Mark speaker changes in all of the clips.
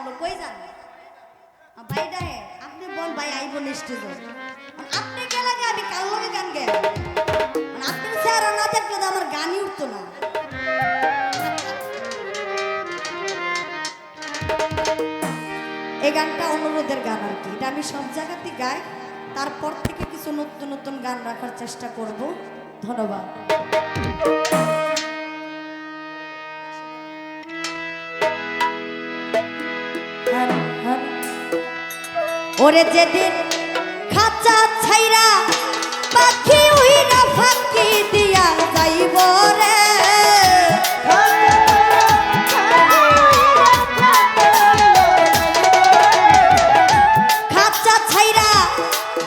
Speaker 1: আমরা কই যান ভাইটা হে আপনি বল ভাই আইব নিশ্চিত আপনি গেলে আমি কাল লগে গান গে আপনি স্যার না থাকলে তো আমার গানই উঠতো না এই গানটা অনুরোধের গান আর কি এটা আমি সব জায়গাতে গাই তারপর থেকে কিছু নতুন নতুন গান রাখার চেষ্টা করব ধন্যবাদ ওরে যেদিন খাঁচা ছাইরা পাখি উইরা ফাঁকি দিয়া যাইব রে খাঁচা ছাইরা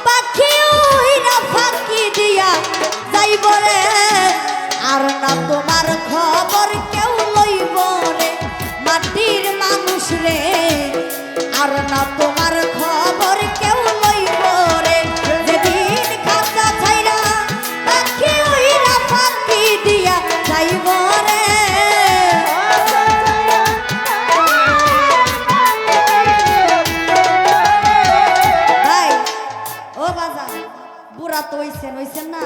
Speaker 1: পাখি উইরা ফাঁকি দিয়া যাইব রে আর না তোমার খবর কেউ লইব রে মাটির মানুষ রে আর না তোমার খবর কেউ লইব রে যেদিন খাঁচা ছাইরা পাখি উইরা ফাঁকি দিয়া যাইব রে ভাই ও বাজার বুড়া তো হইছেন না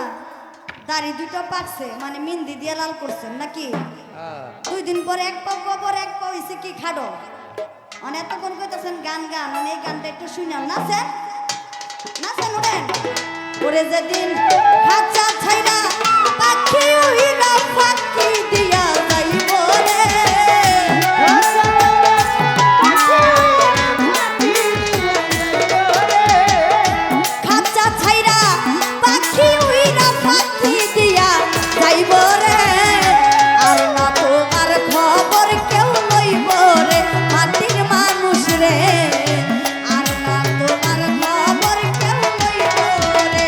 Speaker 1: দাড়ি দুটো পাকছে মানে মিন্দি দিয়ে লাল করছেন নাকি 2 দিন পরে এক পা কবর এক পা হইছে কি খাডো মানে এতক্ষণ কইতেছেন গান গান মানে এই গানটা একটু শুনাম নাচেন নাচেন ওরেন ওরে যেদিন খাঁচা ছাইরা পাখি উইরা ফাঁকি দিয়া যাইব রে খাঁচা ছাইরা পাখি উইরা ফাঁকি দিয়া যাইব রে আর না তোমার খবর কেউ লইব রে মাটির মানুষ রে আর না তোমার খবর কেউ লইব রে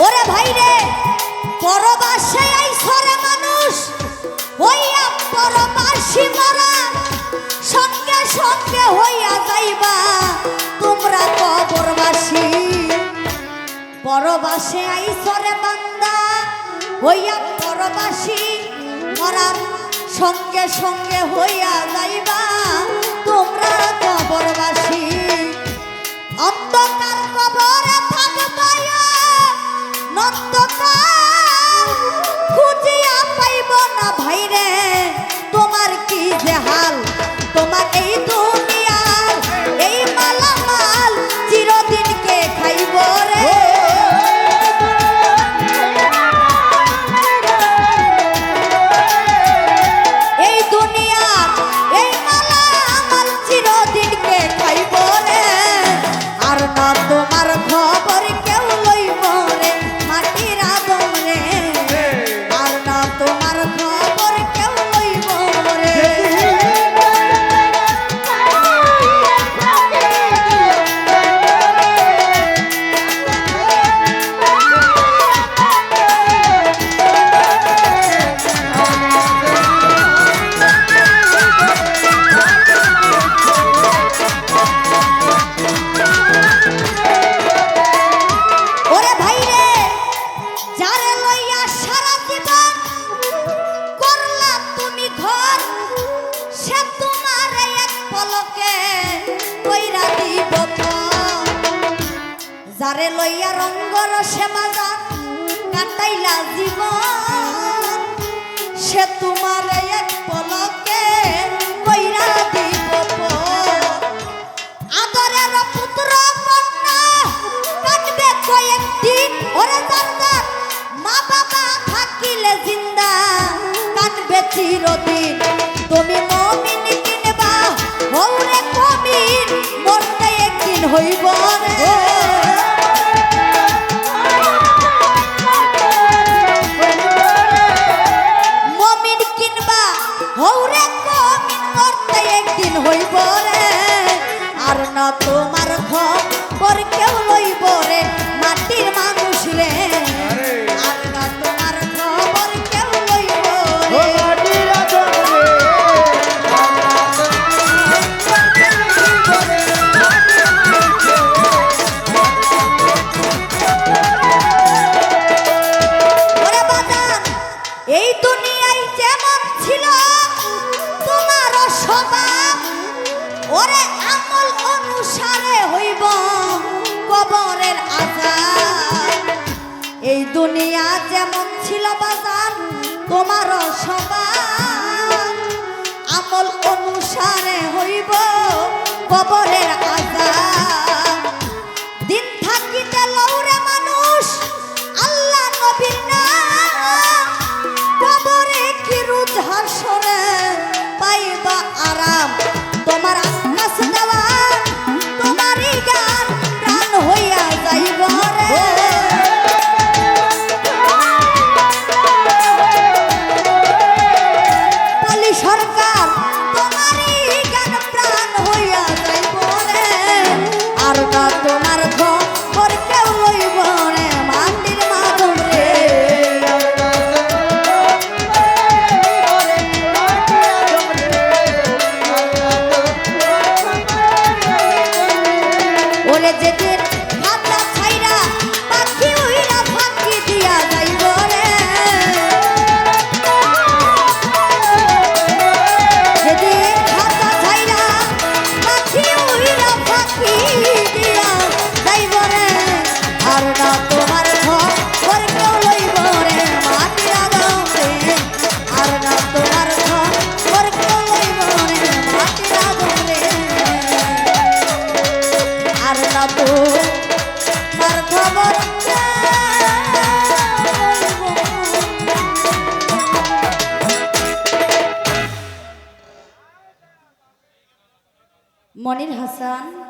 Speaker 1: ওরে ভাই রে পরবাসে আইছরে মানুষ হইয়া পরবাসী মরা সঙ্গে সঙ্গে হইয়া যাইবা তোমরা কবরবাসী পরবাসে আইছরে বান্দা হইয়া পরবাসী মরার সঙ্গে সঙ্গে হইয়া যাইবা তোমরা কবরবাসী অন্ধকার কবরে থাকবা নন্দকার খুঁজিয়া পাইব না ভাইরে তোমার কি যে হাল তোমার এই দুনিয়ার এই মালামাল চিরদিন কে খাইব রে এই দুনিয়ার এই মালামাল চিরদিন কে খাইব রে আর না তোমার খবর কেউ লইব রে মাটির আদম রে আর না তোমার খবর কেউ লইব রে ওরে ভাই রে যারে লইয়া সারা জীবন করলা তুমি ঘর সে তোমার এক পলকে কইরা দিব পর যারে লইয়া রঙ্গ রসে বাজার কাটাইলা জীবন সে তোমার এক পলকে কইরা দিব পর আদরের পুত্র কন্যা কাটবে কয়েকদিন ওরে জান্নাত মা বাবা থাকিলে জিন্দা কাটবে চিরদিন তুমি মুমিন কিনবা হৌরে কবির মরতে একদিন হইব রে মুমিন কিনবা হৌরে কবির মরতে একদিন হইব রে আর না তোমার খবর কেউ লইব রে মাটির মানুষ রে আর ওরে আমল অনুসারে হইব কবরের আযাব। এই দুনিয়া যেমন ছিল বাজার তোমারও সমান, আমল অনুসারে হইব কবরের আযাব। দিন থাকিতে লৌরে মানুষ আল্লাহ নবীর নাম, কবরে কি রোজ হাসরে পাইবা আরাম। তোমার আকাশ দেওয়া তোমারই গান প্রাণ হইয়া যাইব রে। পলি সরকার তোমারই গান প্রাণ হইয়া যাইব রে। আর না তোমার খবর কেউ লইব রে মাটির মাধব রে। ওরে যেদিন খাতা ছাইরা পাখি উইরা ফাঁকি দিয়া যাইব রে। যেদিন খাতা ছাইরা পাখি উইরা ফাঁকি দিয়া যাইব রে। আর না তোমার খবর কেউ লইব রে মাটির আদম রে। আর না তোমার খবর কেউ লইব রে মাটির আদম রে। আর না তোমার খবর মনির হাসান।